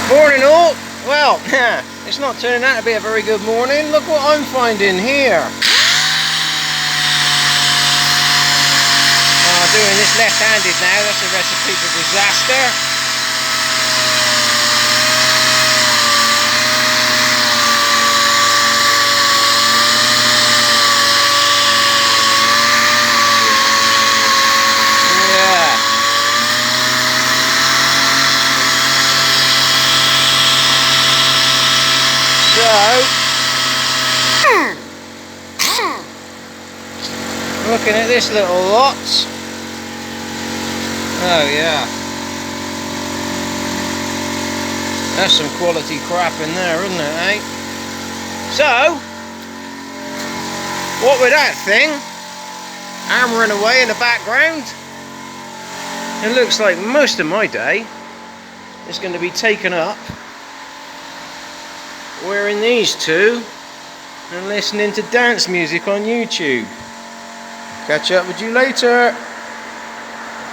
Morning all. Well, it's not turning out to be a very good morning. Look what I'm finding here. Oh, doing this left-handed now, that's a recipe for disaster. Looking at this little lot. Oh yeah. That's some quality crap in there, isn't it, eh? So, what with that thing hammering away in the background, it looks like most of my day is going to be taken up wearing these two and listening to dance music on YouTube. Catch up with you later.